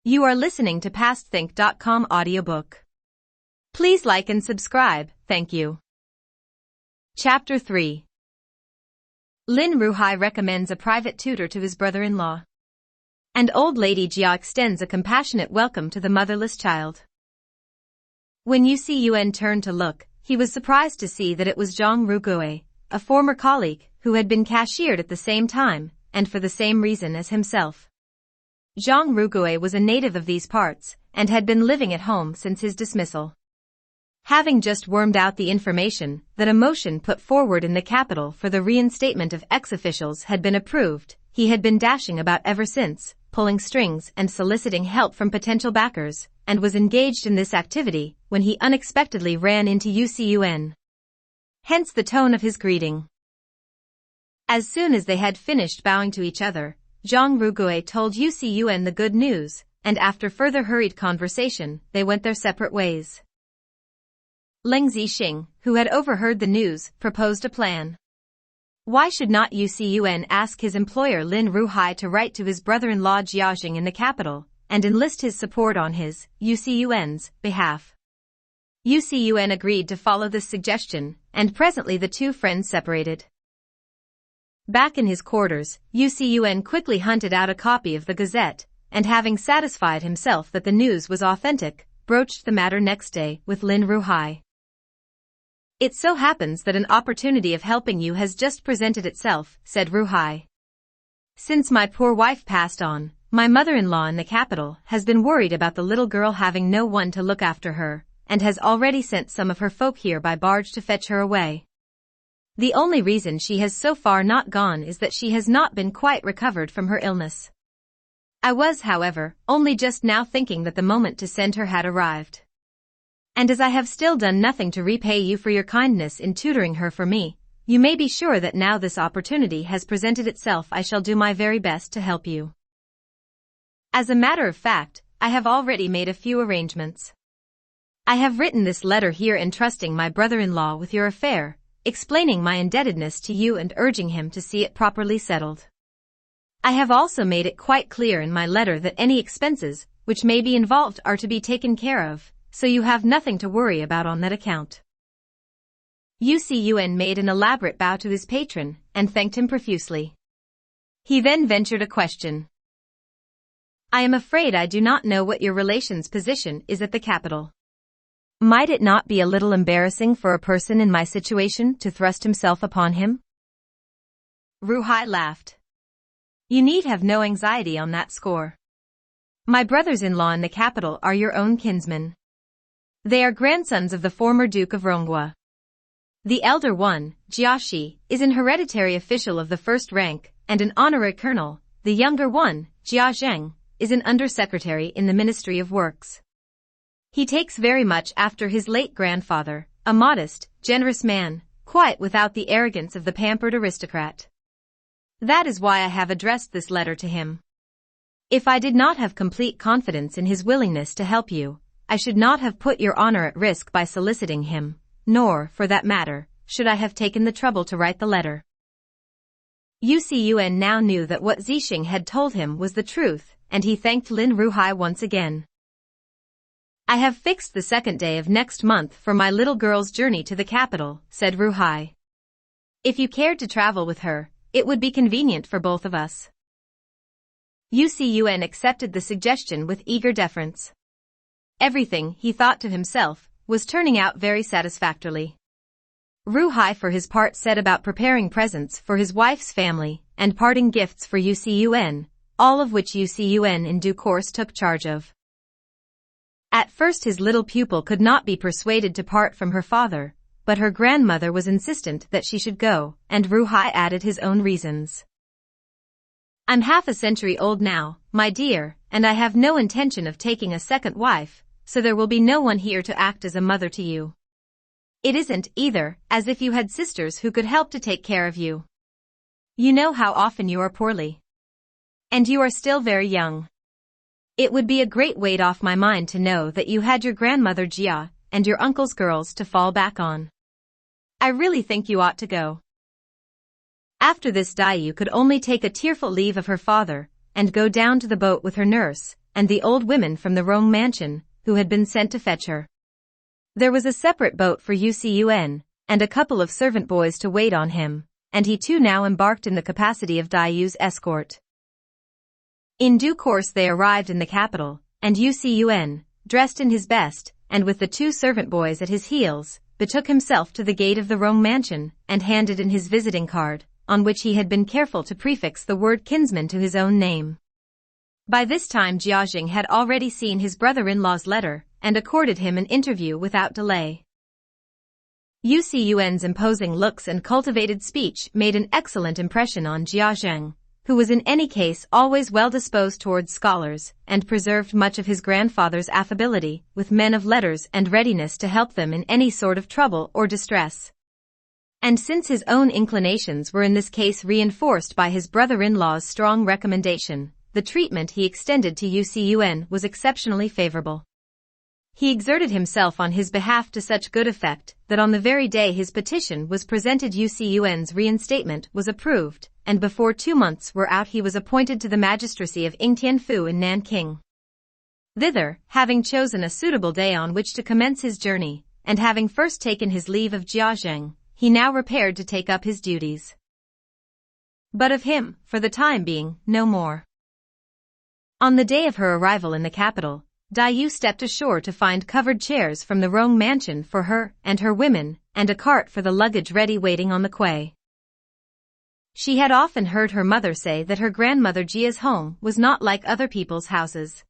You are listening to PastThink.com audiobook. Please like and subscribe, thank you. Chapter 3. Lin Ruhai recommends a private tutor to his brother-in-law. And old lady Jia extends a compassionate welcome to the motherless child. When Cao Xueqin turned to look, he was surprised to see that it was Zhang Rugue, a former colleague, who had been cashiered at the same time, and for the same reason as himself. Zhang Rugue was a native of these parts, and had been living at home since his dismissal. Having just wormed out the information that a motion put forward in the capital for the reinstatement of ex-officials had been approved, he had been dashing about ever since, pulling strings and soliciting help from potential backers, and was engaged in this activity when he unexpectedly ran into Cao Xueqin. Hence the tone of his greeting. As soon as they had finished bowing to each other, Zhang Rugue told Cao Xueqin the good news, and after further hurried conversation, they went their separate ways. Leng Zixing, who had overheard the news, proposed a plan. Why should not Cao Xueqin ask his employer Lin Ruhai to write to his brother-in-law Jiaxing in the capital, and enlist his support on his, Cao Xueqin's, behalf? Cao Xueqin agreed to follow this suggestion, and presently the two friends separated. Back in his quarters, Cao Xueqin quickly hunted out a copy of the Gazette, and having satisfied himself that the news was authentic, broached the matter next day with Lin Ruhai. It so happens that an opportunity of helping you has just presented itself, said Ruhai. Since my poor wife passed on, my mother-in-law in the capital has been worried about the little girl having no one to look after her, and has already sent some of her folk here by barge to fetch her away. The only reason she has so far not gone is that she has not been quite recovered from her illness. I was, however, only just now thinking that the moment to send her had arrived. And as I have still done nothing to repay you for your kindness in tutoring her for me, you may be sure that now this opportunity has presented itself I shall do my very best to help you. As a matter of fact, I have already made a few arrangements. I have written this letter here entrusting my brother-in-law with your affair, explaining my indebtedness to you and urging him to see it properly settled. I have also made it quite clear in my letter that any expenses which may be involved are to be taken care of, so you have nothing to worry about on that account. Cao Xueqin made an elaborate bow to his patron and thanked him profusely. He then ventured a question. I am afraid I do not know what your relation's position is at the capital. Might it not be a little embarrassing for a person in my situation to thrust himself upon him? Ruhai laughed. You need have no anxiety on that score. My brothers-in-law in the capital are your own kinsmen. They are grandsons of the former Duke of Ronghua. The elder one, Jiaxi, is an hereditary official of the first rank and an honorary colonel. The younger one, Jiazheng, is an undersecretary in the Ministry of Works. He takes very much after his late grandfather, a modest, generous man, quite without the arrogance of the pampered aristocrat. That is why I have addressed this letter to him. If I did not have complete confidence in his willingness to help you, I should not have put your honor at risk by soliciting him, nor, for that matter, should I have taken the trouble to write the letter. Cao Xueqin now knew that what Zixing had told him was the truth, and he thanked Lin Ruhai once again. I have fixed the second day of next month for my little girl's journey to the capital, said Ruhai. If you cared to travel with her, it would be convenient for both of us. Cao Xueqin accepted the suggestion with eager deference. Everything, he thought to himself, was turning out very satisfactorily. Ruhai for his part set about preparing presents for his wife's family and parting gifts for Cao Xueqin, all of which Cao Xueqin in due course took charge of. At first his little pupil could not be persuaded to part from her father, but her grandmother was insistent that she should go, and Ruhai added his own reasons. I'm half a century old now, my dear, and I have no intention of taking a second wife, so there will be no one here to act as a mother to you. It isn't, either, as if you had sisters who could help to take care of you. You know how often you are poorly. And you are still very young. It would be a great weight off my mind to know that you had your grandmother Jia and your uncle's girls to fall back on. I really think you ought to go. After this Dayu could only take a tearful leave of her father, and go down to the boat with her nurse, and the old women from the Rome mansion, who had been sent to fetch her. There was a separate boat for Xueqin, and a couple of servant boys to wait on him, and he too now embarked in the capacity of Dayu's escort. In due course they arrived in the capital, and Xueqin, dressed in his best, and with the two servant boys at his heels, betook himself to the gate of the Rome mansion, and handed in his visiting card, on which he had been careful to prefix the word kinsman to his own name. By this time Jiaxing had already seen his brother-in-law's letter, and accorded him an interview without delay. Xueqin's imposing looks and cultivated speech made an excellent impression on Jiaxing, who was in any case always well disposed towards scholars, and preserved much of his grandfather's affability with men of letters and readiness to help them in any sort of trouble or distress. And since his own inclinations were in this case reinforced by his brother-in-law's strong recommendation, the treatment he extended to Xueqin was exceptionally favorable. He exerted himself on his behalf to such good effect that on the very day his petition was presented Xueqin's reinstatement was approved, and before 2 months were out he was appointed to the magistracy of Ingtianfu in Nanking. Thither, having chosen a suitable day on which to commence his journey, and having first taken his leave of Jiaxing, he now repaired to take up his duties. But of him, for the time being, no more. On the day of her arrival in the capital, Dayu stepped ashore to find covered chairs from the Rome mansion for her and her women, and a cart for the luggage ready waiting on the quay. She had often heard her mother say that her grandmother Jia's home was not like other people's houses.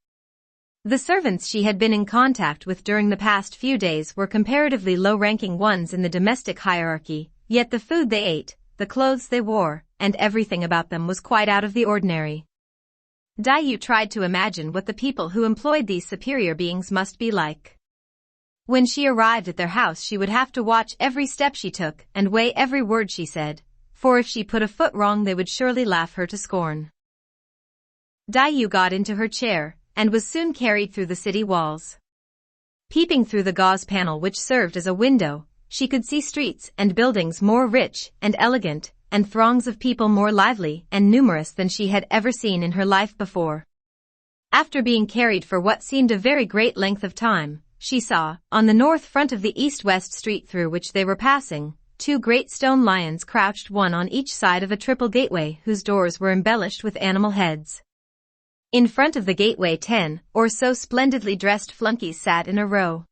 The servants she had been in contact with during the past few days were comparatively low-ranking ones in the domestic hierarchy, yet the food they ate, the clothes they wore, and everything about them was quite out of the ordinary. Dayu tried to imagine what the people who employed these superior beings must be like. When she arrived at their house she would have to watch every step she took and weigh every word she said, for if she put a foot wrong they would surely laugh her to scorn. Dayu got into her chair, and was soon carried through the city walls. Peeping through the gauze panel which served as a window, she could see streets and buildings more rich and elegant, and throngs of people more lively and numerous than she had ever seen in her life before. After being carried for what seemed a very great length of time, she saw, on the north front of the east-west street through which they were passing, 2 great stone lions crouched one on each side of a triple gateway whose doors were embellished with animal heads. In front of the gateway 10 or so splendidly dressed flunkies sat in a row.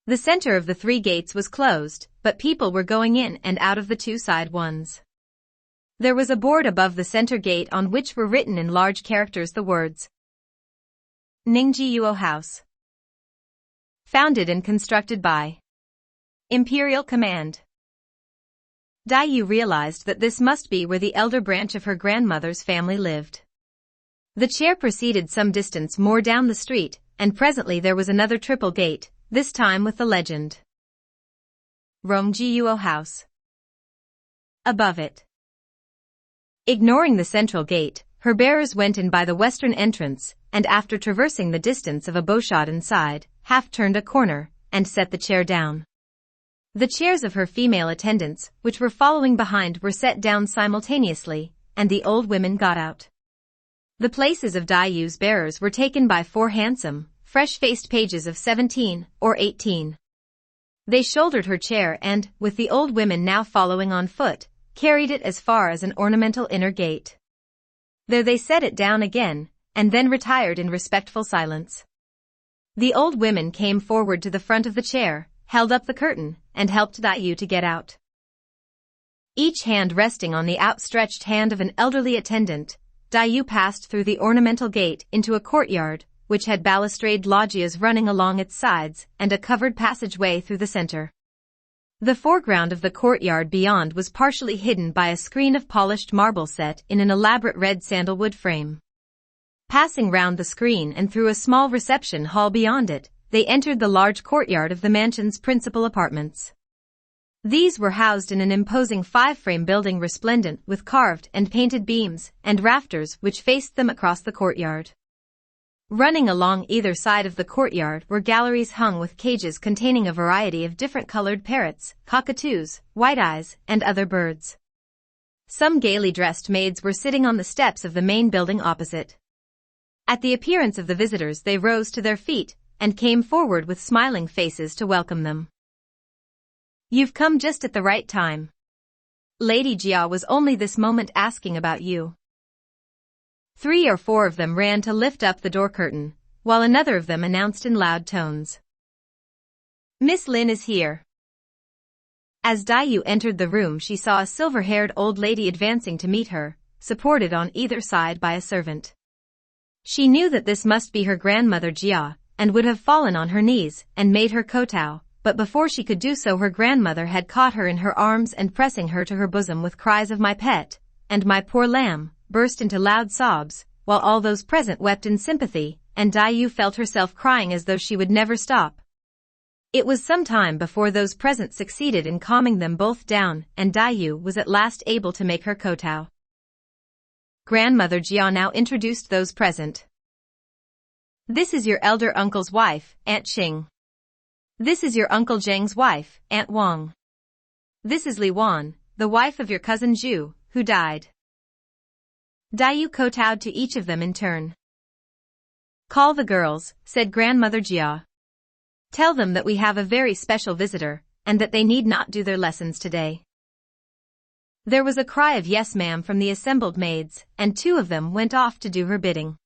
The center of the 3 gates was closed, but people were going in and out of the 2 side ones. There was a board above the center gate on which were written in large characters the words, Ningjiyuo House. Founded and constructed by Imperial Command. Dayu realized that this must be where the elder branch of her grandmother's family lived. The chair proceeded some distance more down the street, and presently there was another triple gate, this time with the legend, Ningjiyuo House above it. Ignoring the central gate, her bearers went in by the western entrance, and after traversing the distance of a bowshot inside, half-turned a corner, and set the chair down. The chairs of her female attendants, which were following behind, were set down simultaneously, and the old women got out. The places of Dayu's bearers were taken by 4 handsome, fresh-faced pages of 17 or 18. They shouldered her chair and, with the old women now following on foot, carried it as far as an ornamental inner gate. There they set it down again, and then retired in respectful silence. The old women came forward to the front of the chair, held up the curtain, and helped Dayu to get out. Each hand resting on the outstretched hand of an elderly attendant, Dayu passed through the ornamental gate into a courtyard, which had balustrade loggias running along its sides and a covered passageway through the center. The foreground of the courtyard beyond was partially hidden by a screen of polished marble set in an elaborate red sandalwood frame. Passing round the screen and through a small reception hall beyond it, they entered the large courtyard of the mansion's principal apartments. These were housed in an imposing 5-frame building resplendent with carved and painted beams and rafters which faced them across the courtyard. Running along either side of the courtyard were galleries hung with cages containing a variety of different colored parrots, cockatoos, white-eyes, and other birds. Some gaily dressed maids were sitting on the steps of the main building opposite. At the appearance of the visitors they rose to their feet and came forward with smiling faces to welcome them. You've come just at the right time. Lady Jia was only this moment asking about you. 3 or 4 of them ran to lift up the door curtain, while another of them announced in loud tones. Miss Lin is here. As Daiyu entered the room, she saw a silver-haired old lady advancing to meet her, supported on either side by a servant. She knew that this must be her grandmother Jia, and would have fallen on her knees and made her kowtow, but before she could do so her grandmother had caught her in her arms and pressing her to her bosom with cries of "My pet," and "My poor lamb," burst into loud sobs, while all those present wept in sympathy, and Daiyu felt herself crying as though she would never stop. It was some time before those present succeeded in calming them both down, and Daiyu was at last able to make her kowtow. Grandmother Jia now introduced those present. This is your elder uncle's wife, Aunt Xing. This is your Uncle Zheng's wife, Aunt Wang. This is Li Wan, the wife of your cousin Zhu, who died. Daiyu kowtowed to each of them in turn. Call the girls, said Grandmother Jia. Tell them that we have a very special visitor, and that they need not do their lessons today. There was a cry of yes ma'am from the assembled maids, and 2 of them went off to do her bidding.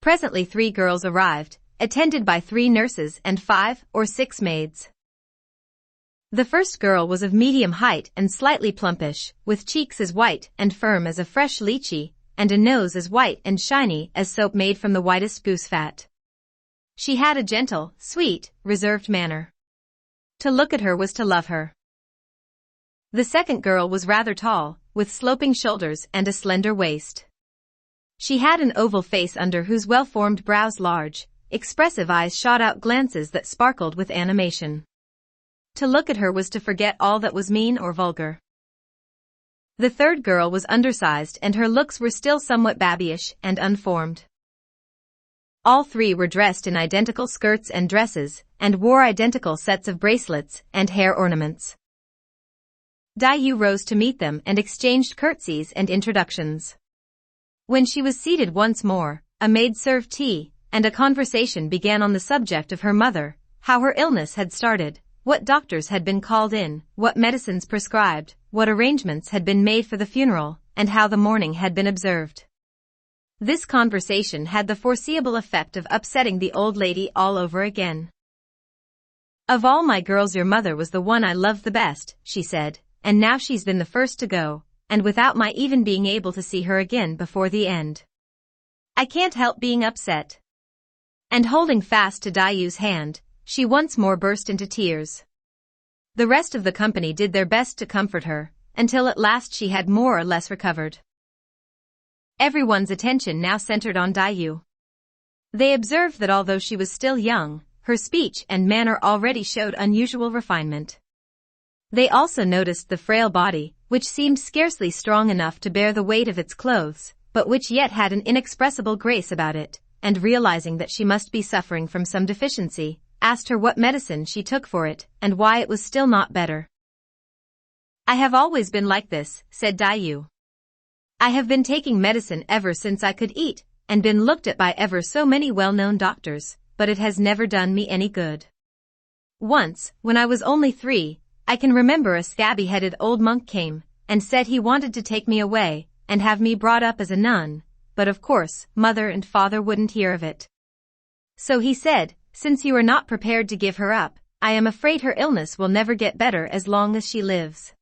Presently 3 girls arrived, attended by 3 nurses and 5 or 6 maids. The first girl was of medium height and slightly plumpish, with cheeks as white and firm as a fresh lychee, and a nose as white and shiny as soap made from the whitest goose fat. She had a gentle, sweet, reserved manner. To look at her was to love her. The second girl was rather tall, with sloping shoulders and a slender waist. She had an oval face under whose well-formed brows large, expressive eyes shot out glances that sparkled with animation. To look at her was to forget all that was mean or vulgar. The third girl was undersized and her looks were still somewhat babyish and unformed. All 3 were dressed in identical skirts and dresses, and wore identical sets of bracelets and hair ornaments. Daiyu rose to meet them and exchanged curtsies and introductions. When she was seated once more, a maid served tea, and a conversation began on the subject of her mother, how her illness had started, what doctors had been called in, what medicines prescribed, what arrangements had been made for the funeral, and how the mourning had been observed. This conversation had the foreseeable effect of upsetting the old lady all over again. Of all my girls your mother was the one I loved the best, she said, and now she's been the first to go, and without my even being able to see her again before the end. I can't help being upset. And holding fast to Daiyu's hand, she once more burst into tears. The rest of the company did their best to comfort her, until at last she had more or less recovered. Everyone's attention now centered on Daiyu. They observed that although she was still young, her speech and manner already showed unusual refinement. They also noticed the frail body, which seemed scarcely strong enough to bear the weight of its clothes, but which yet had an inexpressible grace about it, and realizing that she must be suffering from some deficiency, asked her what medicine she took for it, and why it was still not better. I have always been like this, said Daiyu. I have been taking medicine ever since I could eat, and been looked at by ever so many well-known doctors, but it has never done me any good. Once, when I was only 3, I can remember a scabby-headed old monk came, and said he wanted to take me away, and have me brought up as a nun, but of course, mother and father wouldn't hear of it. So he said, since you are not prepared to give her up, I am afraid her illness will never get better as long as she lives.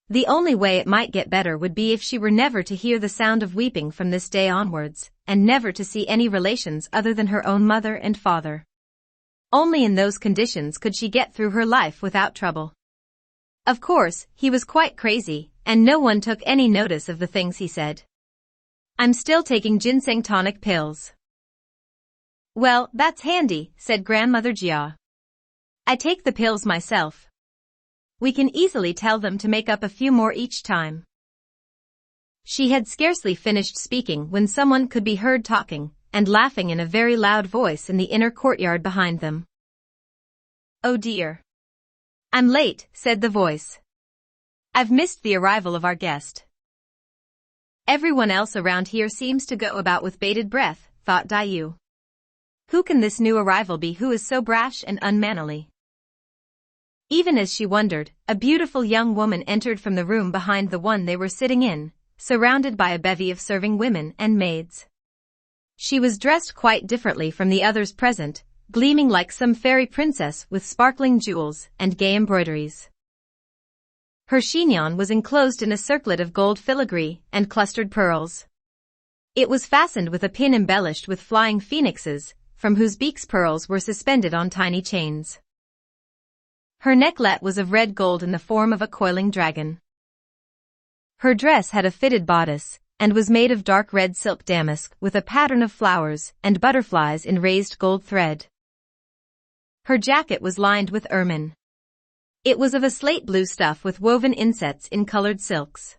The only way it might get better would be if she were never to hear the sound of weeping from this day onwards, and never to see any relations other than her own mother and father. Only in those conditions could she get through her life without trouble. Of course, he was quite crazy, and no one took any notice of the things he said. I'm still taking ginseng tonic pills. Well, that's handy, said Grandmother Jia. I take the pills myself. We can easily tell them to make up a few more each time. She had scarcely finished speaking when someone could be heard talking and laughing in a very loud voice in the inner courtyard behind them. Oh dear. I'm late, said the voice. I've missed the arrival of our guest. Everyone else around here seems to go about with bated breath, thought Dayu. Who can this new arrival be who is so brash and unmannerly? Even as she wondered, a beautiful young woman entered from the room behind the one they were sitting in, surrounded by a bevy of serving women and maids. She was dressed quite differently from the others present, gleaming like some fairy princess with sparkling jewels and gay embroideries. Her chignon was enclosed in a circlet of gold filigree and clustered pearls. It was fastened with a pin embellished with flying phoenixes, from whose beaks pearls were suspended on tiny chains. Her necklet was of red gold in the form of a coiling dragon. Her dress had a fitted bodice, and was made of dark red silk damask with a pattern of flowers and butterflies in raised gold thread. Her jacket was lined with ermine. It was of a slate blue stuff with woven insets in colored silks.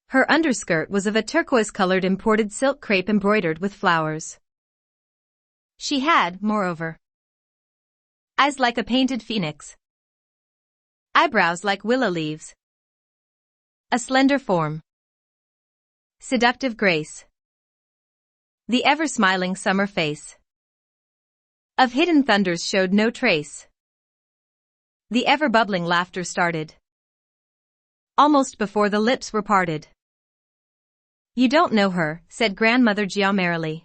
Her underskirt was of a turquoise-colored imported silk crepe embroidered with flowers. She had, moreover, eyes like a painted phoenix, eyebrows like willow leaves, a slender form, seductive grace, the ever-smiling summer face. Of hidden thunders showed no trace. The ever-bubbling laughter started almost before the lips were parted. You don't know her, said Grandmother Jia merrily.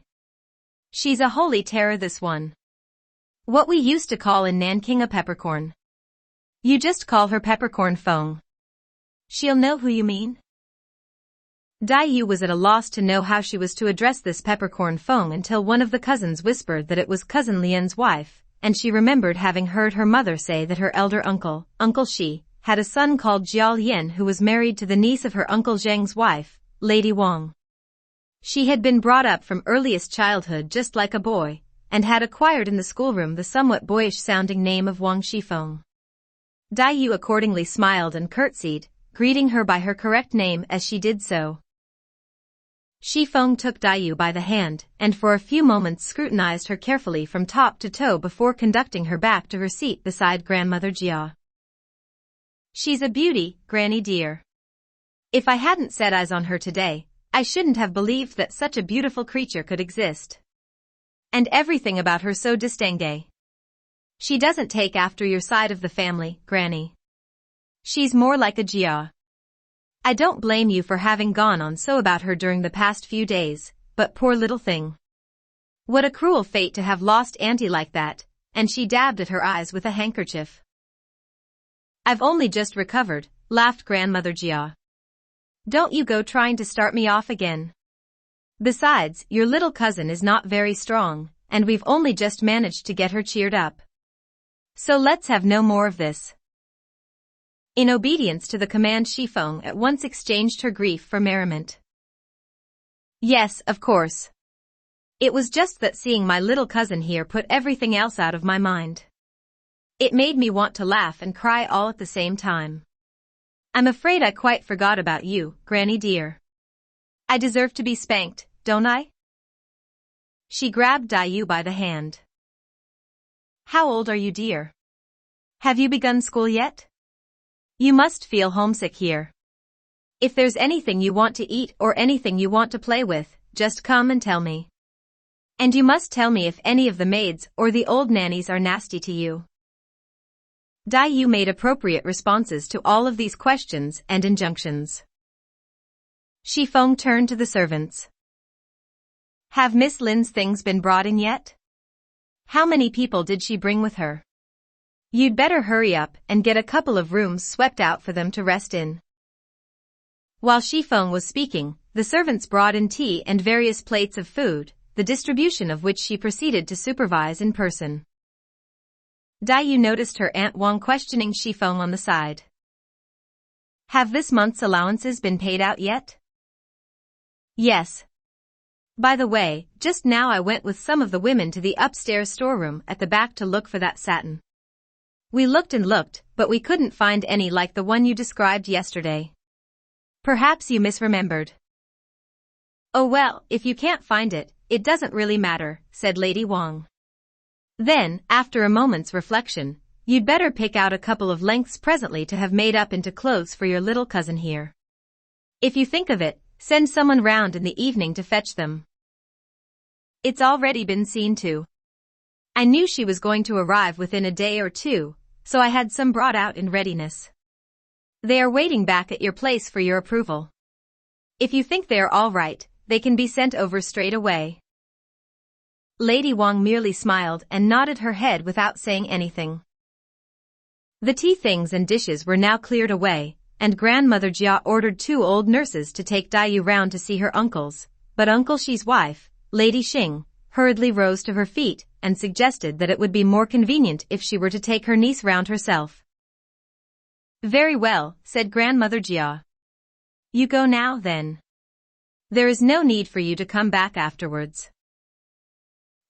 She's a holy terror, this one. What we used to call in Nanking a peppercorn. You just call her Peppercorn Feng. She'll know who you mean? Dayu was at a loss to know how she was to address this Peppercorn Feng until one of the cousins whispered that it was Cousin Lian's wife, and she remembered having heard her mother say that her elder uncle, Uncle Shi, had a son called Jiao Yin who was married to the niece of her Uncle Zheng's wife, Lady Wang. She had been brought up from earliest childhood just like a boy, and had acquired in the schoolroom the somewhat boyish-sounding name of Wang Shifeng. Dayu accordingly smiled and curtsied, greeting her by her correct name as she did so. Shifeng took Dayu by the hand, and for a few moments scrutinized her carefully from top to toe before conducting her back to her seat beside Grandmother Jia. She's a beauty, Granny dear. If I hadn't set eyes on her today, I shouldn't have believed that such a beautiful creature could exist. And everything about her so distingué. She doesn't take after your side of the family, Granny. She's more like a Jia. I don't blame you for having gone on so about her during the past few days, but poor little thing. What a cruel fate to have lost Auntie like that, and she dabbed at her eyes with a handkerchief. I've only just recovered, laughed Grandmother Jia. Don't you go trying to start me off again. Besides, your little cousin is not very strong, and we've only just managed to get her cheered up. So let's have no more of this. In obedience to the command, Shifeng at once exchanged her grief for merriment. Yes, of course. It was just that seeing my little cousin here put everything else out of my mind. It made me want to laugh and cry all at the same time. I'm afraid I quite forgot about you, Granny dear. I deserve to be spanked, don't I? She grabbed Dayu by the hand. How old are you, dear? Have you begun school yet? You must feel homesick here. If there's anything you want to eat or anything you want to play with, just come and tell me. And you must tell me if any of the maids or the old nannies are nasty to you. Dayu made appropriate responses to all of these questions and injunctions. Shifeng turned to the servants. Have Miss Lin's things been brought in yet? How many people did she bring with her? You'd better hurry up and get a couple of rooms swept out for them to rest in. While Shifeng was speaking, the servants brought in tea and various plates of food, the distribution of which she proceeded to supervise in person. Dayu noticed her Aunt Wang questioning Shifeng on the side. Have this month's allowances been paid out yet? Yes. By the way, just now I went with some of the women to the upstairs storeroom at the back to look for that satin. We looked and looked, but we couldn't find any like the one you described yesterday. Perhaps you misremembered. Oh well, if you can't find it, it doesn't really matter, said Lady Wang. Then, after a moment's reflection, you'd better pick out a couple of lengths presently to have made up into clothes for your little cousin here. If you think of it, send someone round in the evening to fetch them. It's already been seen to. I knew she was going to arrive within a day or two, so I had some brought out in readiness. They are waiting back at your place for your approval. If you think they are all right, they can be sent over straight away. Lady Wang merely smiled and nodded her head without saying anything. The tea things and dishes were now cleared away, and Grandmother Jia ordered 2 old nurses to take Daiyu round to see her uncles, but Uncle Shi's wife, Lady Xing, hurriedly rose to her feet and suggested that it would be more convenient if she were to take her niece round herself. Very well, said Grandmother Jia. You go now, then. There is no need for you to come back afterwards.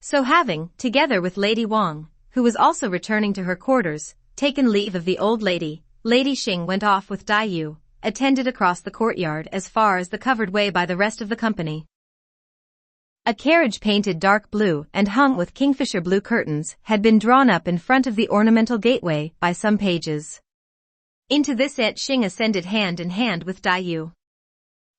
So having, together with Lady Wang, who was also returning to her quarters, taken leave of the old lady, Lady Xing went off with Daiyu, attended across the courtyard as far as the covered way by the rest of the company. A carriage painted dark blue and hung with kingfisher blue curtains had been drawn up in front of the ornamental gateway by some pages. Into this Aunt Xing ascended hand in hand with Daiyu.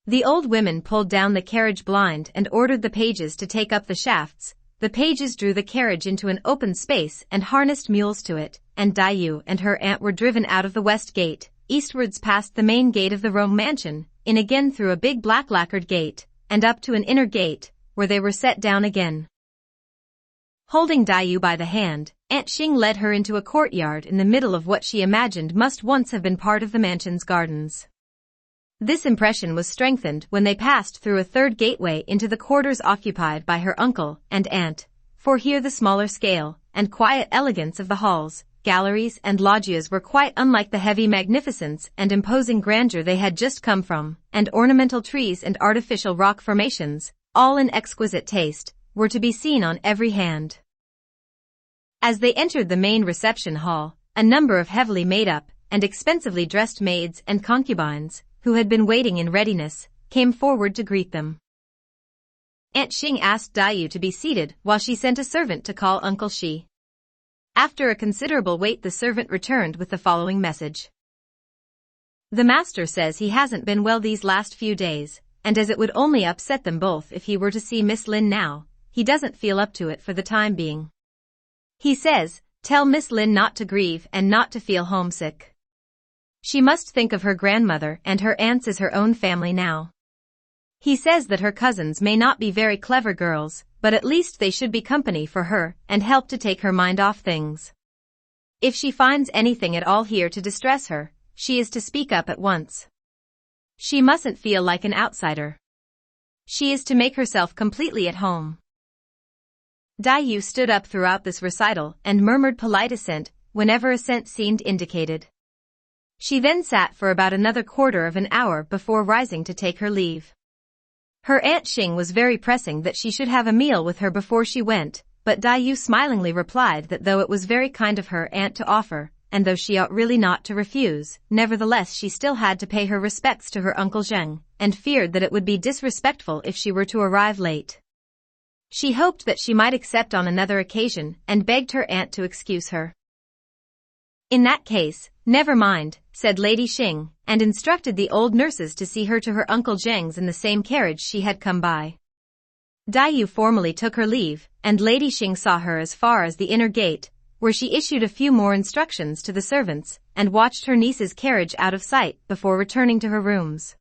The old women pulled down the carriage blind and ordered the pages to take up the shafts. The pages drew the carriage into an open space and harnessed mules to it, and Daiyu and her aunt were driven out of the west gate, eastwards past the main gate of the Rome mansion, in again through a big black lacquered gate, and up to an inner gate, where they were set down again. Holding Daiyu by the hand, Aunt Xing led her into a courtyard in the middle of what she imagined must once have been part of the mansion's gardens. This impression was strengthened when they passed through a third gateway into the quarters occupied by her uncle and aunt, for here the smaller scale and quiet elegance of the halls, galleries and loggias were quite unlike the heavy magnificence and imposing grandeur they had just come from, and ornamental trees and artificial rock formations, all in exquisite taste, were to be seen on every hand. As they entered the main reception hall, a number of heavily made-up and expensively dressed maids and concubines, who had been waiting in readiness, came forward to greet them. Aunt Xing asked Daiyu to be seated while she sent a servant to call Uncle Shi. After a considerable wait, the servant returned with the following message. The master says he hasn't been well these last few days, and as it would only upset them both if he were to see Miss Lin now, he doesn't feel up to it for the time being. He says, tell Miss Lin not to grieve and not to feel homesick. She must think of her grandmother and her aunts as her own family now. He says that her cousins may not be very clever girls, but at least they should be company for her and help to take her mind off things. If she finds anything at all here to distress her, she is to speak up at once. She mustn't feel like an outsider. She is to make herself completely at home. Daiyu stood up throughout this recital and murmured polite assent whenever assent seemed indicated. She then sat for about another quarter of an hour before rising to take her leave. Her Aunt Xing was very pressing that she should have a meal with her before she went, but Daiyu smilingly replied that though it was very kind of her aunt to offer, and though she ought really not to refuse, nevertheless she still had to pay her respects to her Uncle Zheng, and feared that it would be disrespectful if she were to arrive late. She hoped that she might accept on another occasion and begged her aunt to excuse her. In that case, never mind, said Lady Xing, and instructed the old nurses to see her to her Uncle Zheng's in the same carriage she had come by. Daiyu formally took her leave, and Lady Xing saw her as far as the inner gate, where she issued a few more instructions to the servants, and watched her niece's carriage out of sight before returning to her rooms.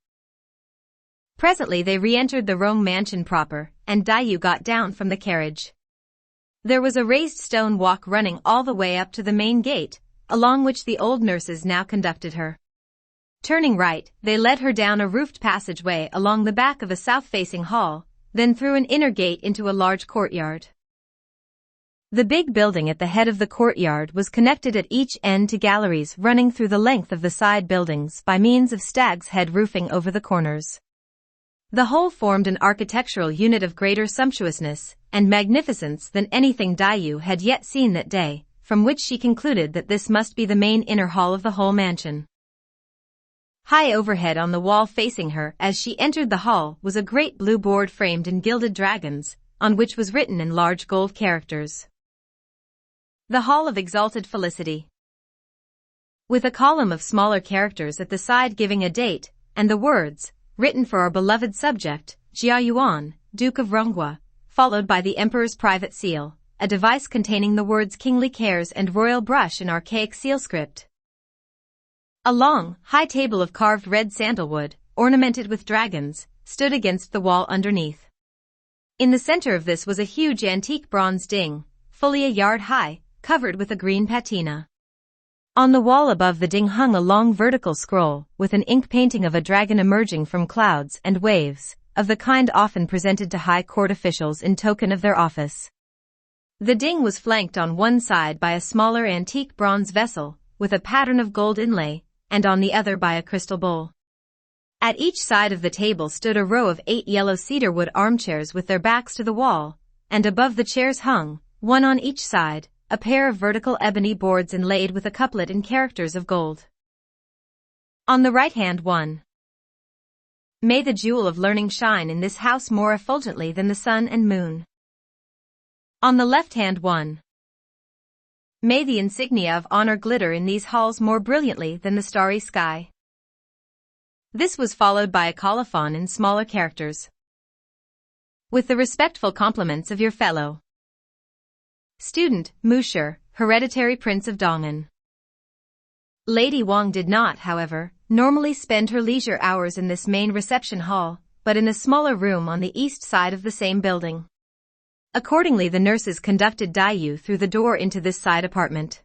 Presently they re-entered the Rome mansion proper, and Daiyu got down from the carriage. There was a raised stone walk running all the way up to the main gate, along which the old nurses now conducted her. Turning right, they led her down a roofed passageway along the back of a south-facing hall, then through an inner gate into a large courtyard. The big building at the head of the courtyard was connected at each end to galleries running through the length of the side buildings by means of stag's head roofing over the corners. The whole formed an architectural unit of greater sumptuousness and magnificence than anything Daiyu had yet seen that day, from which she concluded that this must be the main inner hall of the whole mansion. High overhead on the wall facing her as she entered the hall was a great blue board framed in gilded dragons, on which was written in large gold characters, "The Hall of Exalted Felicity," with a column of smaller characters at the side giving a date, and the words, written for our beloved subject, Cao Yuan, Duke of Rongua, followed by the Emperor's private seal, a device containing the words kingly cares and royal brush in archaic seal script. A long, high table of carved red sandalwood, ornamented with dragons, stood against the wall underneath. In the center of this was a huge antique bronze ding, fully a yard high, covered with a green patina. On the wall above the ding hung a long vertical scroll, with an ink painting of a dragon emerging from clouds and waves, of the kind often presented to high court officials in token of their office. The ding was flanked on one side by a smaller antique bronze vessel, with a pattern of gold inlay, and on the other by a crystal bowl. At each side of the table stood a row of 8 yellow cedarwood armchairs with their backs to the wall, and above the chairs hung, one on each side, a pair of vertical ebony boards inlaid with a couplet in characters of gold. On the right hand one. May the jewel of learning shine in this house more effulgently than the sun and moon. On the left hand one. May the insignia of honor glitter in these halls more brilliantly than the starry sky. This was followed by a colophon in smaller characters. With the respectful compliments of your fellow student, Musher, hereditary prince of Dongan. Lady Wang did not, however, normally spend her leisure hours in this main reception hall, but in a smaller room on the east side of the same building. Accordingly, the nurses conducted Daiyu through the door into this side apartment.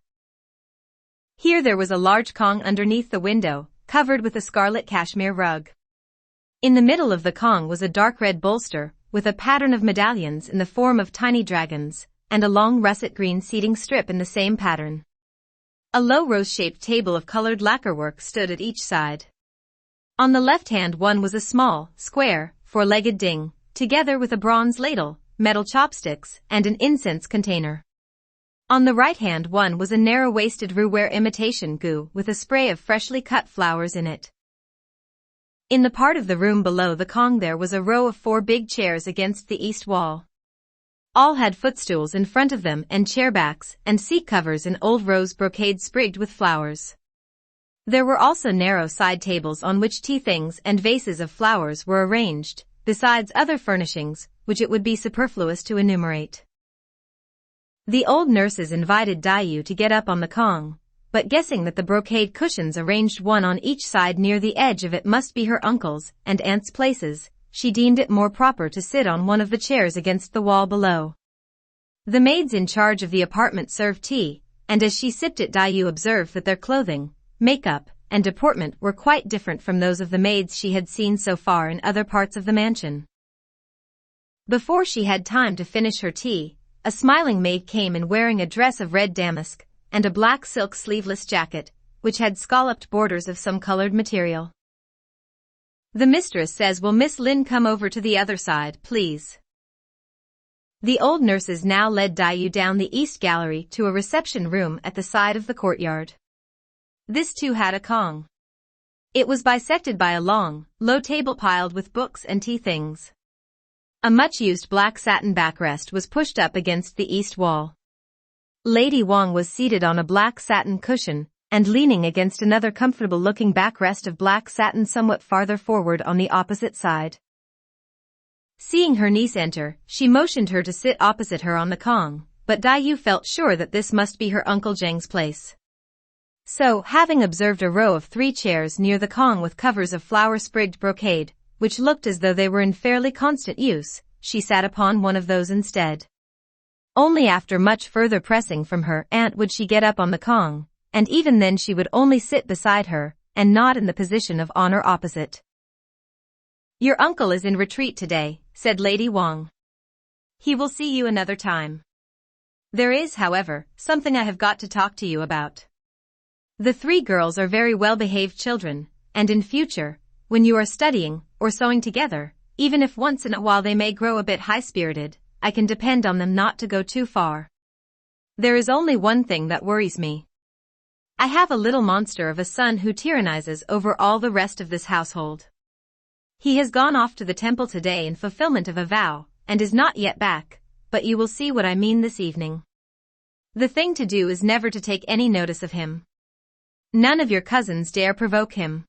Here there was a large Kong underneath the window, covered with a scarlet cashmere rug. In the middle of the Kong was a dark red bolster, with a pattern of medallions in the form of tiny dragons, and a long russet green seating strip in the same pattern. A low rose-shaped table of colored lacquerwork stood at each side. On the left-hand one was a small, square, four-legged ding, together with a bronze ladle, metal chopsticks, and an incense container. On the right-hand one was a narrow-waisted Ruware imitation gu with a spray of freshly cut flowers in it. In the part of the room below the Kong there was a row of 4 big chairs against the east wall. All had footstools in front of them and chairbacks and seat covers in old rose brocade sprigged with flowers. There were also narrow side tables on which tea things and vases of flowers were arranged, besides other furnishings, which it would be superfluous to enumerate. The old nurses invited Daiyu to get up on the Kong, but guessing that the brocade cushions arranged one on each side near the edge of it must be her uncle's and aunt's places, she deemed it more proper to sit on one of the chairs against the wall below. The maids in charge of the apartment served tea, and as she sipped it Daiyu observed that their clothing, makeup, and deportment were quite different from those of the maids she had seen so far in other parts of the mansion. Before she had time to finish her tea, a smiling maid came in wearing a dress of red damask, and a black silk sleeveless jacket, which had scalloped borders of some colored material. The mistress says, "Will Miss Lin come over to the other side, please?" The old nurses now led Daiyu down the east gallery to a reception room at the side of the courtyard. This too had a Kong. It was bisected by a long, low table piled with books and tea things. A much-used black satin backrest was pushed up against the east wall. Lady Wang was seated on a black satin cushion, and leaning against another comfortable-looking backrest of black satin somewhat farther forward on the opposite side. Seeing her niece enter, she motioned her to sit opposite her on the Kong, but Daiyu felt sure that this must be her Uncle Zheng's place. So, having observed a row of 3 chairs near the Kong with covers of flower-sprigged brocade, which looked as though they were in fairly constant use, she sat upon one of those instead. Only after much further pressing from her aunt would she get up on the Kong, and even then she would only sit beside her, and not in the position of honor opposite. "Your uncle is in retreat today," said Lady Wang. "He will see you another time. There is, however, something I have got to talk to you about. The 3 girls are very well-behaved children, and in future, when you are studying, or sewing together, even if once in a while they may grow a bit high-spirited, I can depend on them not to go too far. There is only one thing that worries me. I have a little monster of a son who tyrannizes over all the rest of this household. He has gone off to the temple today in fulfillment of a vow, and is not yet back, but you will see what I mean this evening. The thing to do is never to take any notice of him. None of your cousins dare provoke him.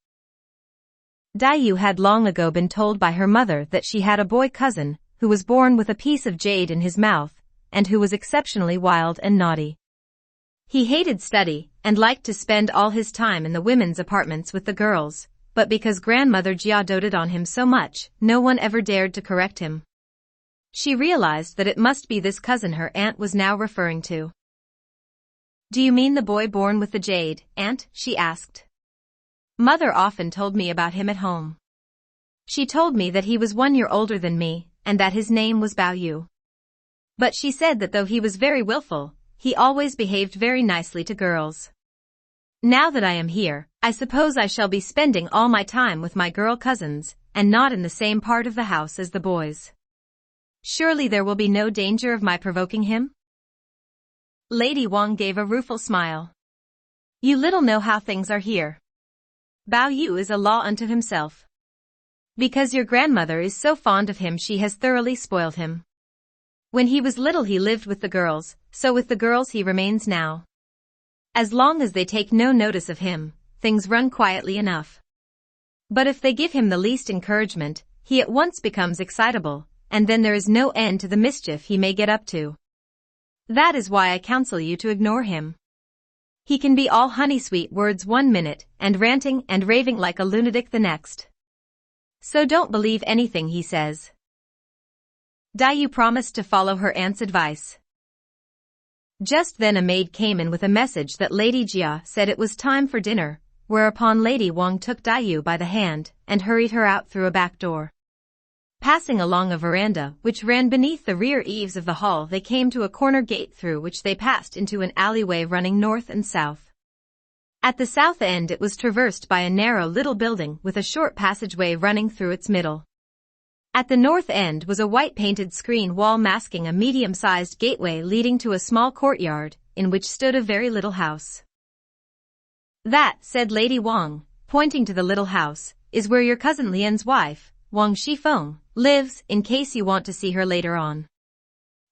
Dayu had long ago been told by her mother that she had a boy cousin, who was born with a piece of jade in his mouth, and who was exceptionally wild and naughty. He hated study, and liked to spend all his time in the women's apartments with the girls, but because grandmother Jia doted on him so much, no one ever dared to correct him. She realized that it must be this cousin her aunt was now referring to. "Do you mean the boy born with the jade, aunt?" she asked. "Mother often told me about him at home. She told me that he was 1 year older than me, and that his name was Bao Yu. But she said that though he was very willful, he always behaved very nicely to girls. Now that I am here, I suppose I shall be spending all my time with my girl cousins, and not in the same part of the house as the boys. Surely there will be no danger of my provoking him?" Lady Wang gave a rueful smile. "You little know how things are here. Bao Yu is a law unto himself. Because your grandmother is so fond of him, she has thoroughly spoiled him. When he was little he lived with the girls, so with the girls he remains now. As long as they take no notice of him, things run quietly enough. But if they give him the least encouragement, he at once becomes excitable, and then there is no end to the mischief he may get up to. That is why I counsel you to ignore him. He can be all honey-sweet words 1 minute, and ranting and raving like a lunatic the next. So don't believe anything he says." Dayu promised to follow her aunt's advice. Just then a maid came in with a message that Lady Jia said it was time for dinner, whereupon Lady Wang took Dayu by the hand and hurried her out through a back door. Passing along a veranda which ran beneath the rear eaves of the hall, they came to a corner gate through which they passed into an alleyway running north and south. At the south end it was traversed by a narrow little building with a short passageway running through its middle. At the north end was a white painted screen wall masking a medium-sized gateway leading to a small courtyard, in which stood a very little house. "That," said Lady Wang, pointing to the little house, "is where your cousin Lian's wife, Wang Shifeng, lives, in case you want to see her later on.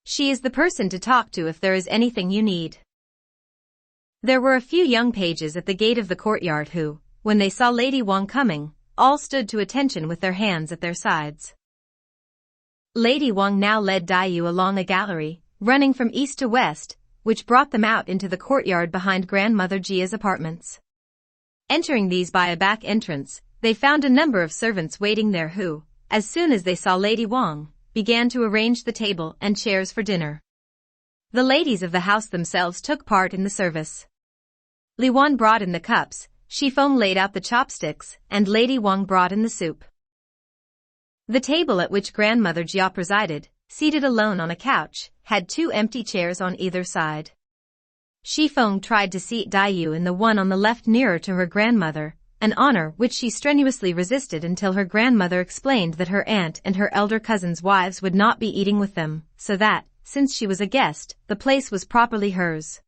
She is the person to talk to if there is anything you need." There were a few young pages at the gate of the courtyard who, when they saw Lady Wang coming, all stood to attention with their hands at their sides. Lady Wang now led Dayu along a gallery, running from east to west, which brought them out into the courtyard behind Grandmother Jia's apartments. Entering these by a back entrance, they found a number of servants waiting there who, as soon as they saw Lady Wang, began to arrange the table and chairs for dinner. The ladies of the house themselves took part in the service. Li Wan brought in the cups, Shifeng laid out the chopsticks, and Lady Wang brought in the soup. The table at which Grandmother Jia presided, seated alone on a couch, had 2 empty chairs on either side. Shifeng tried to seat Dayu in the one on the left nearer to her grandmother, an honor which she strenuously resisted until her grandmother explained that her aunt and her elder cousin's wives would not be eating with them, so that, since she was a guest, the place was properly hers.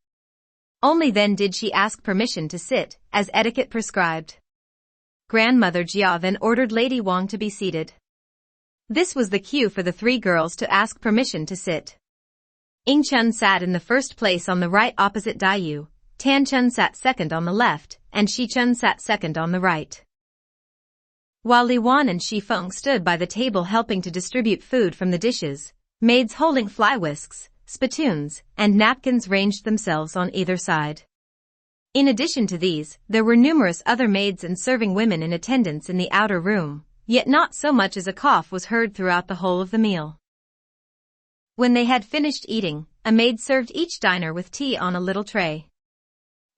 Only then did she ask permission to sit, as etiquette prescribed. Grandmother Jia then ordered Lady Wang to be seated. This was the cue for the 3 girls to ask permission to sit. Ying Chun sat in the first place on the right opposite Dayu, Tan Chun sat second on the left, and Shi Chun sat second on the right. While Li Wan and Shi Feng stood by the table helping to distribute food from the dishes, maids holding fly whisks, spittoons, and napkins ranged themselves on either side. In addition to these, there were numerous other maids and serving women in attendance in the outer room, yet not so much as a cough was heard throughout the whole of the meal. When they had finished eating, a maid served each diner with tea on a little tray.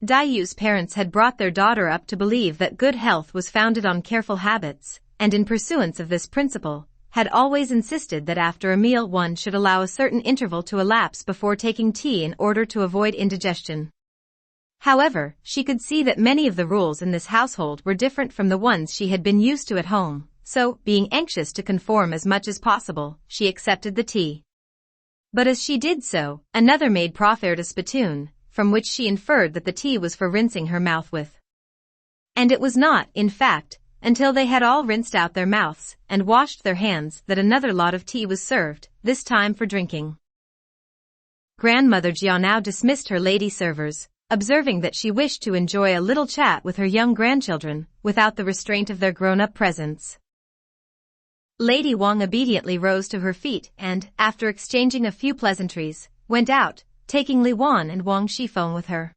Dayu's parents had brought their daughter up to believe that good health was founded on careful habits, and in pursuance of this principle, had always insisted that after a meal one should allow a certain interval to elapse before taking tea in order to avoid indigestion. However, she could see that many of the rules in this household were different from the ones she had been used to at home, so, being anxious to conform as much as possible, she accepted the tea. But as she did so, another maid proffered a spittoon, from which she inferred that the tea was for rinsing her mouth with. And it was not, in fact, until they had all rinsed out their mouths and washed their hands that another lot of tea was served, this time for drinking. Grandmother Jia now dismissed her lady servers, observing that she wished to enjoy a little chat with her young grandchildren, without the restraint of their grown-up presence. Lady Wang obediently rose to her feet and, after exchanging a few pleasantries, went out, taking Li Wan and Wang Shifeng with her.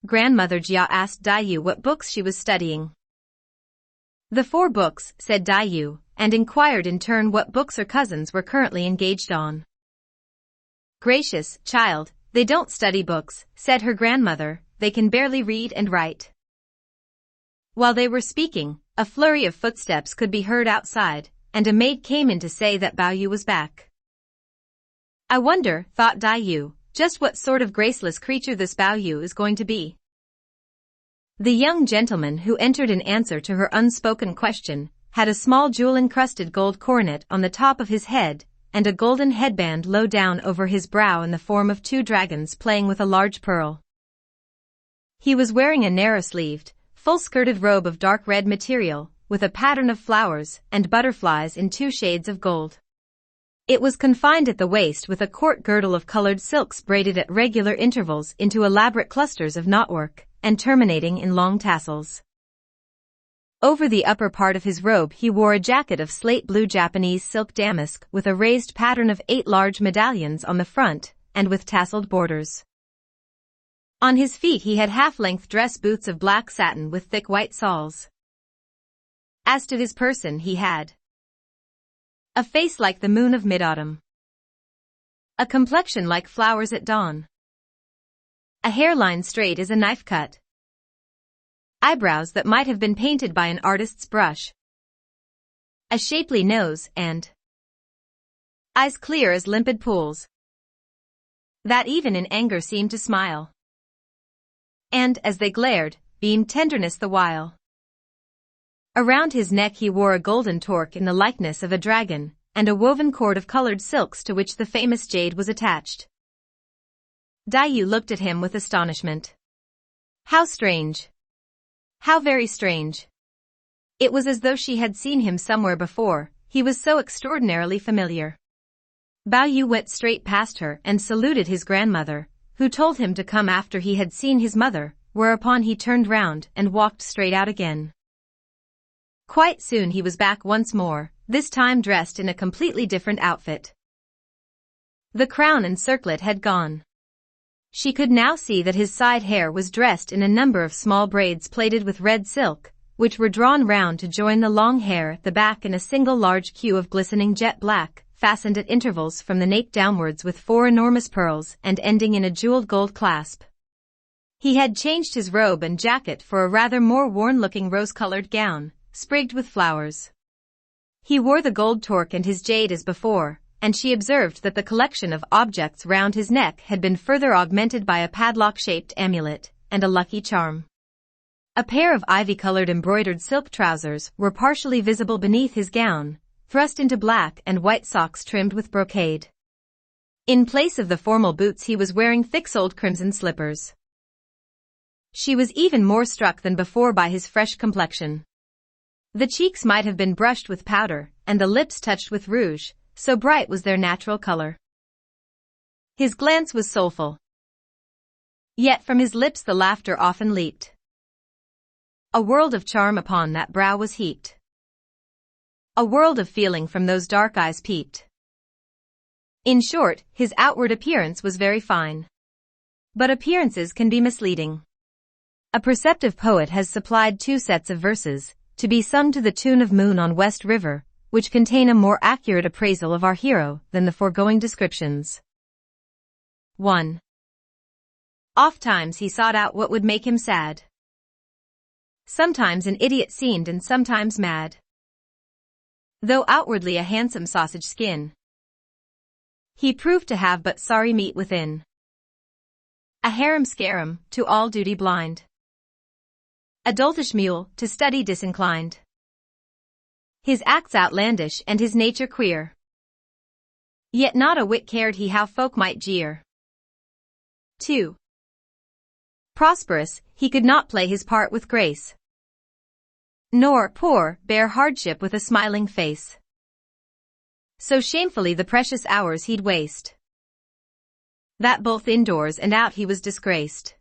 Grandmother Jia asked Daiyu what books she was studying. "The 4 books," said Daiyu, and inquired in turn what books her cousins were currently engaged on. "Gracious child, they don't study books," said her grandmother, "they can barely read and write." While they were speaking, a flurry of footsteps could be heard outside, and a maid came in to say that Baoyu was back. "I wonder," thought Daiyu, "just what sort of graceless creature this Baoyu is going to be." The young gentleman who entered in answer to her unspoken question had a small jewel-encrusted gold coronet on the top of his head, and a golden headband low down over his brow in the form of 2 dragons playing with a large pearl. He was wearing a narrow-sleeved, full-skirted robe of dark red material, with a pattern of flowers and butterflies in 2 shades of gold. It was confined at the waist with a court girdle of colored silks braided at regular intervals into elaborate clusters of knotwork, and terminating in long tassels. Over the upper part of his robe he wore a jacket of slate blue Japanese silk damask with a raised pattern of 8 large medallions on the front, and with tasseled borders. On his feet he had half-length dress boots of black satin with thick white soles. As to his person, he had a face like the moon of mid-autumn, a complexion like flowers at dawn, a hairline straight as a knife cut, eyebrows that might have been painted by an artist's brush, a shapely nose, and eyes clear as limpid pools, that even in anger seemed to smile, and, as they glared, beamed tenderness the while. Around his neck he wore a golden torque in the likeness of a dragon, and a woven cord of colored silks to which the famous jade was attached. Daiyu looked at him with astonishment. How strange! How very strange! It was as though she had seen him somewhere before, he was so extraordinarily familiar. Baoyu went straight past her and saluted his grandmother, who told him to come after he had seen his mother, whereupon he turned round and walked straight out again. Quite soon he was back once more, this time dressed in a completely different outfit. The crown and circlet had gone. She could now see that his side hair was dressed in a number of small braids plaited with red silk, which were drawn round to join the long hair at the back in a single large queue of glistening jet black, fastened at intervals from the nape downwards with 4 enormous pearls and ending in a jeweled gold clasp. He had changed his robe and jacket for a rather more worn-looking rose-colored gown, sprigged with flowers. He wore the gold torque and his jade as before, and she observed that the collection of objects round his neck had been further augmented by a padlock-shaped amulet, and a lucky charm. A pair of ivy-colored embroidered silk trousers were partially visible beneath his gown, thrust into black and white socks trimmed with brocade. In place of the formal boots he was wearing thick-soled crimson slippers. She was even more struck than before by his fresh complexion. The cheeks might have been brushed with powder, and the lips touched with rouge, so bright was their natural color. His glance was soulful. Yet from his lips the laughter often leaped. A world of charm upon that brow was heaped. A world of feeling from those dark eyes peeped. In short, his outward appearance was very fine. But appearances can be misleading. A perceptive poet has supplied 2 sets of verses, to be sung to the tune of Moon on West River, which contain a more accurate appraisal of our hero than the foregoing descriptions. 1. Oft-times he sought out what would make him sad. Sometimes an idiot seemed and sometimes mad. Though outwardly a handsome sausage skin, he proved to have but sorry meat within. A harum-scarum, to all duty blind. A doltish mule, to study disinclined. His acts outlandish and his nature queer. Yet not a whit cared he how folk might jeer. 2. Prosperous, he could not play his part with grace. Nor, poor, bear hardship with a smiling face. So shamefully the precious hours he'd waste. that both indoors and out he was disgraced.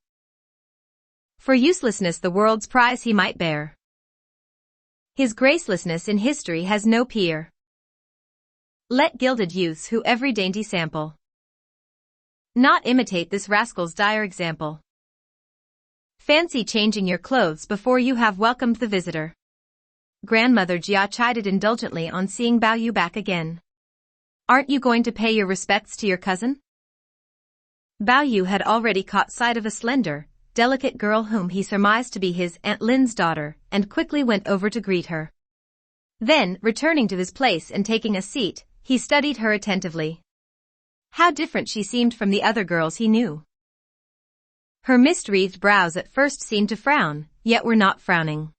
For uselessness the world's prize he might bear. His gracelessness in history has no peer. Let gilded youths who every dainty sample not imitate this rascal's dire example. Fancy changing your clothes before you have welcomed the visitor. Grandmother Jia chided indulgently on seeing Bao Yu back again. Aren't you going to pay your respects to your cousin? Bao Yu had already caught sight of a slender, delicate girl whom he surmised to be his Aunt Lin's daughter, and quickly went over to greet her. Then, returning to his place and taking a seat, he studied her attentively. How different she seemed from the other girls he knew. Her mist-wreathed brows at first seemed to frown, yet were not frowning.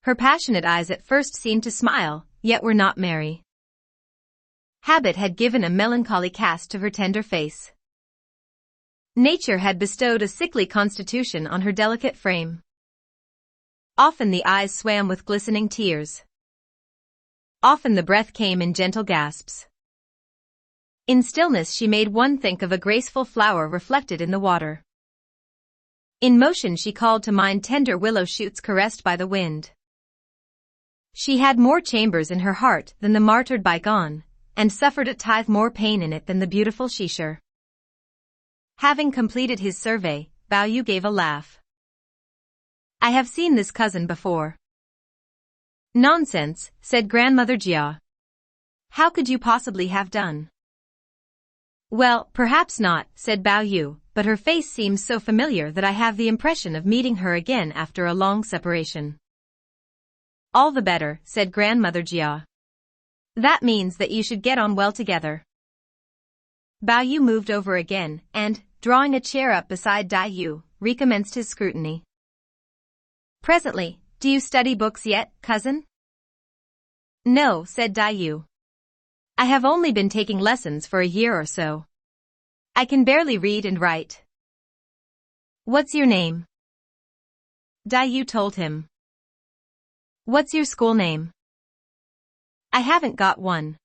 Her passionate eyes at first seemed to smile, yet were not merry. Habit had given a melancholy cast to her tender face. Nature had bestowed a sickly constitution on her delicate frame. Often the eyes swam with glistening tears. Often the breath came in gentle gasps. In stillness she made one think of a graceful flower reflected in the water. In motion she called to mind tender willow shoots caressed by the wind. She had more chambers in her heart than the martyred bygone, and suffered a tithe more pain in it than the beautiful Shishir. Having completed his survey, Bao Yu gave a laugh. I have seen this cousin before. Nonsense, said Grandmother Jia. How could you possibly have done? Well, perhaps not, said Bao Yu, but her face seems so familiar that I have the impression of meeting her again after a long separation. All the better, said Grandmother Jia. That means that you should get on well together. Bao Yu moved over again, and, drawing a chair up beside Dai Yu, recommenced his scrutiny. Presently, do you study books yet, cousin? No, said Dai Yu. I have only been taking lessons for a year or so. I can barely read and write. What's your name? Dai Yu told him. What's your school name? I haven't got one.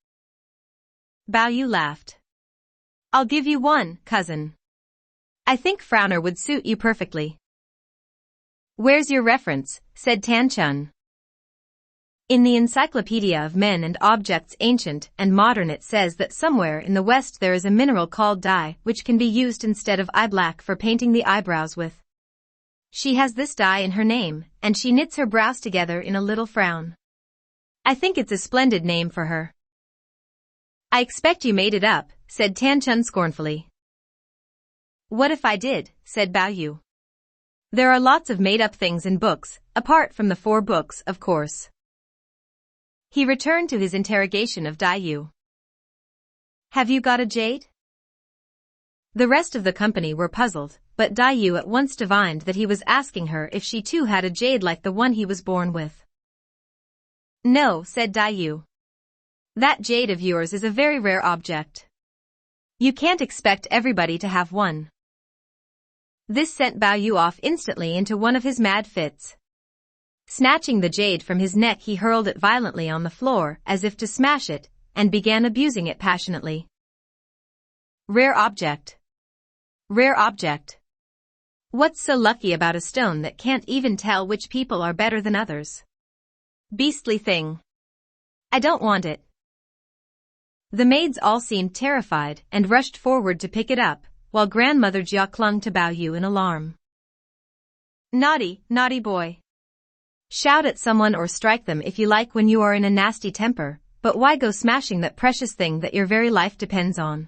Bao Yu laughed. I'll give you one, cousin. I think Frowner would suit you perfectly. Where's your reference? Said Tan Chun. In the Encyclopedia of Men and Objects Ancient and Modern it says that somewhere in the West there is a mineral called dye which can be used instead of eye black for painting the eyebrows with. She has this dye in her name, and she knits her brows together in a little frown. I think it's a splendid name for her. I expect you made it up, said Tan Chun scornfully. What if I did, said Bao Yu. There are lots of made-up things in books, apart from the 4 books, of course. He returned to his interrogation of Dai Yu. Have you got a jade? The rest of the company were puzzled, but Dai Yu at once divined that he was asking her if she too had a jade like the one he was born with. No, said Dai Yu. That jade of yours is a very rare object. You can't expect everybody to have one. This sent Bao Yu off instantly into one of his mad fits. Snatching the jade from his neck he hurled it violently on the floor as if to smash it, and began abusing it passionately. Rare object. Rare object. What's so lucky about a stone that can't even tell which people are better than others? Beastly thing. I don't want it. The maids all seemed terrified and rushed forward to pick it up, while Grandmother Jia clung to Bao Yu in alarm. Naughty, naughty boy. Shout at someone or strike them if you like when you are in a nasty temper, but why go smashing that precious thing that your very life depends on?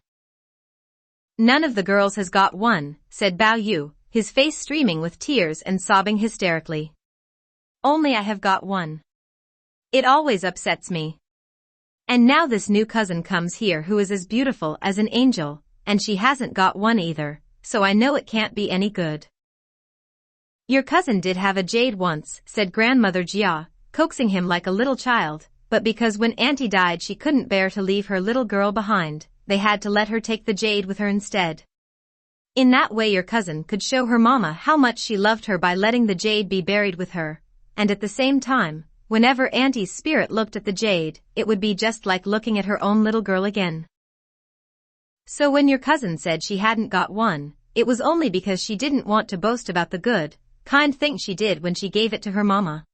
None of the girls has got one, said Bao Yu, his face streaming with tears and sobbing hysterically. Only I have got one. It always upsets me. And now this new cousin comes here who is as beautiful as an angel, and she hasn't got one either, so I know it can't be any good. Your cousin did have a jade once, said Grandmother Jia, coaxing him like a little child, but because when Auntie died she couldn't bear to leave her little girl behind, they had to let her take the jade with her instead. In that way your cousin could show her mama how much she loved her by letting the jade be buried with her, and at the same time, whenever Auntie's spirit looked at the jade, it would be just like looking at her own little girl again. So when your cousin said she hadn't got one, it was only because she didn't want to boast about the good, kind thing she did when she gave it to her mama.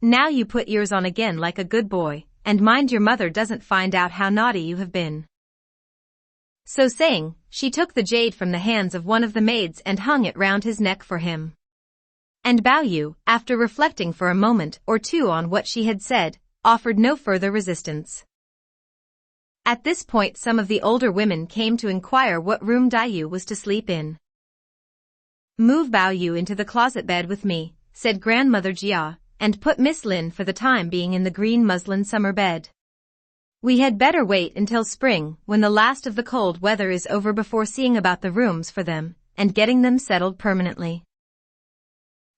Now you put yours on again like a good boy, and mind your mother doesn't find out how naughty you have been." So saying, she took the jade from the hands of one of the maids and hung it round his neck for him. And Bao Yu, after reflecting for a moment or two on what she had said, offered no further resistance. At this point some of the older women came to inquire what room Dai was to sleep in. "Move Bao Yu into the closet bed with me," said Grandmother Jia, "and put Miss Lin for the time being in the green muslin summer bed. We had better wait until spring, when the last of the cold weather is over, before seeing about the rooms for them, and getting them settled permanently."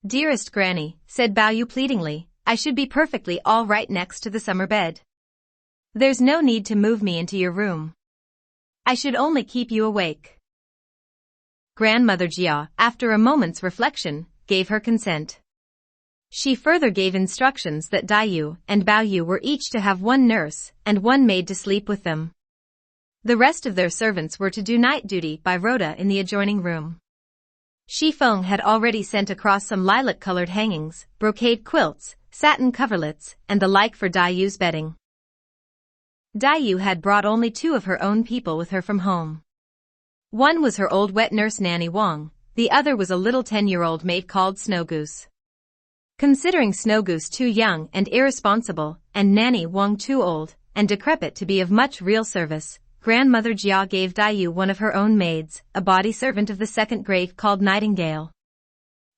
"Dearest Granny," said Bao Yu pleadingly, "I should be perfectly all right next to the summer bed. There's no need to move me into your room. I should only keep you awake." Grandmother Jia, after a moment's reflection, gave her consent. She further gave instructions that Dai and Bao Yu were each to have one nurse and one maid to sleep with them. The rest of their servants were to do night duty by rota in the adjoining room. Shi Feng had already sent across some lilac-colored hangings, brocade quilts, satin coverlets, and the like for Dai Yu's bedding. Dai Yu had brought only 2 of her own people with her from home. One was her old wet nurse Nanny Wang, the other was a little 10-year-old maid called Snowgoose. Considering Snowgoose too young and irresponsible, and Nanny Wang too old and decrepit to be of much real service, Grandmother Jia gave Dai Yu one of her own maids, a body servant of the 2nd grade called Nightingale.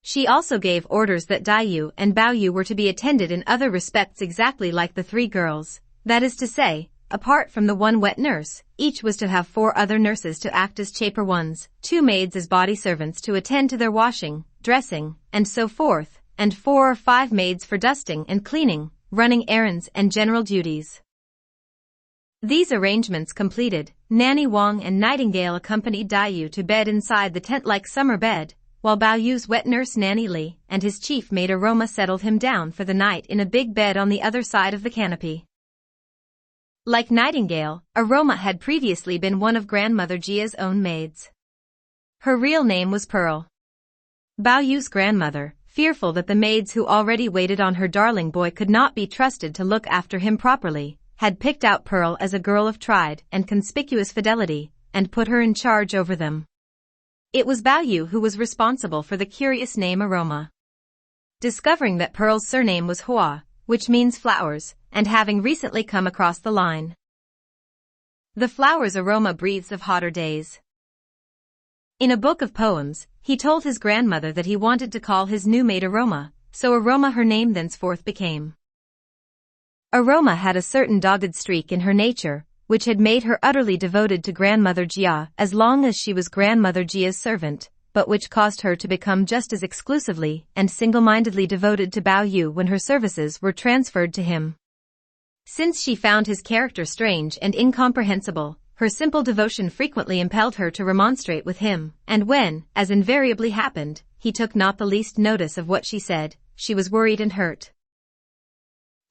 She also gave orders that Dai Yu and Bao Yu were to be attended in other respects exactly like the 3 girls, that is to say, apart from the one wet nurse, each was to have 4 other nurses to act as chaperones, 2 maids as body servants to attend to their washing, dressing, and so forth, and 4 or 5 maids for dusting and cleaning, running errands and general duties. These arrangements completed, Nanny Wang and Nightingale accompanied Dai Yu to bed inside the tent-like summer bed, while Bao Yu's wet nurse Nanny Li and his chief maid Aroma settled him down for the night in a big bed on the other side of the canopy. Like Nightingale, Aroma had previously been one of Grandmother Jia's own maids. Her real name was Pearl. Bao Yu's grandmother, fearful that the maids who already waited on her darling boy could not be trusted to look after him properly, had picked out Pearl as a girl of tried and conspicuous fidelity, and put her in charge over them. It was Bao Yu who was responsible for the curious name Aroma. Discovering that Pearl's surname was Hua, which means flowers, and having recently come across the line, "The flowers Aroma breathes of hotter days." In a book of poems, he told his grandmother that he wanted to call his new maid Aroma, so Aroma her name thenceforth became. Aroma had a certain dogged streak in her nature, which had made her utterly devoted to Grandmother Jia as long as she was Grandmother Jia's servant, but which caused her to become just as exclusively and single-mindedly devoted to Bao Yu when her services were transferred to him. Since she found his character strange and incomprehensible, her simple devotion frequently impelled her to remonstrate with him, and when, as invariably happened, he took not the least notice of what she said, she was worried and hurt.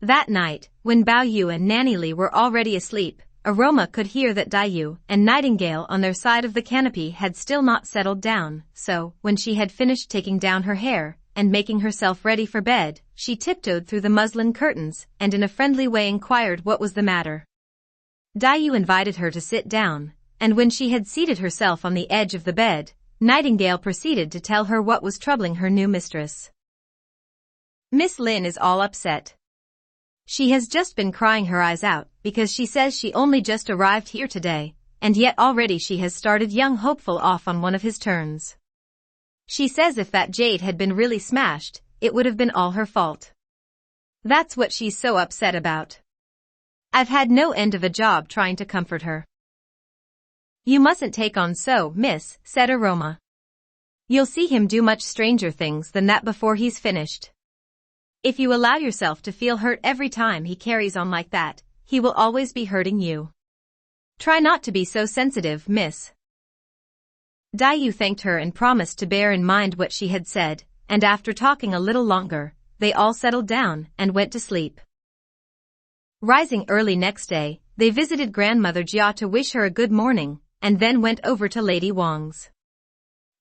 That night, when Bao Yu and Nanny Li were already asleep, Aroma could hear that Dai Yu and Nightingale on their side of the canopy had still not settled down, so, when she had finished taking down her hair and making herself ready for bed, she tiptoed through the muslin curtains and in a friendly way inquired what was the matter. Dai Yu invited her to sit down, and when she had seated herself on the edge of the bed, Nightingale proceeded to tell her what was troubling her new mistress. "Miss Lin is all upset. She has just been crying her eyes out because she says she only just arrived here today, and yet already she has started young Hopeful off on one of his turns. She says if that jade had been really smashed, it would have been all her fault. That's what she's so upset about. I've had no end of a job trying to comfort her." "You mustn't take on so, miss," said Aroma. "You'll see him do much stranger things than that before he's finished. If you allow yourself to feel hurt every time he carries on like that, he will always be hurting you. Try not to be so sensitive, miss." Dai Yu thanked her and promised to bear in mind what she had said, and after talking a little longer, they all settled down and went to sleep. Rising early next day, they visited Grandmother Jia to wish her a good morning, and then went over to Lady Wang's.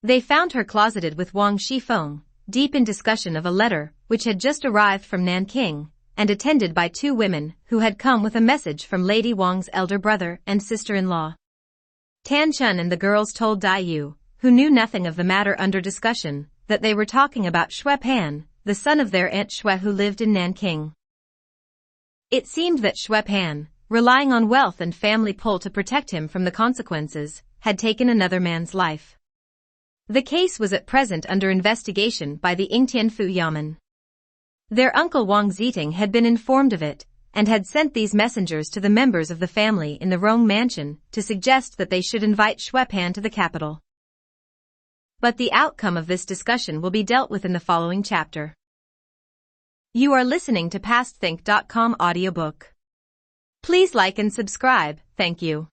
They found her closeted with Wang Shifeng, deep in discussion of a letter which had just arrived from Nanking, and attended by two women who had come with a message from Lady Wang's elder brother and sister-in-law. Tan Chun and the girls told Dai Yu, who knew nothing of the matter under discussion, that they were talking about Xue Pan, the son of their aunt Xue who lived in Nanking. It seemed that Xue Pan, relying on wealth and family pull to protect him from the consequences, had taken another man's life. The case was at present under investigation by the Yingtianfu Yamen. Their uncle Wang Ziting had been informed of it, and had sent these messengers to the members of the family in the Rong mansion to suggest that they should invite Xue Pan to the capital. But the outcome of this discussion will be dealt with in the following chapter. You are listening to PastThink.com audiobook. Please like and subscribe, thank you.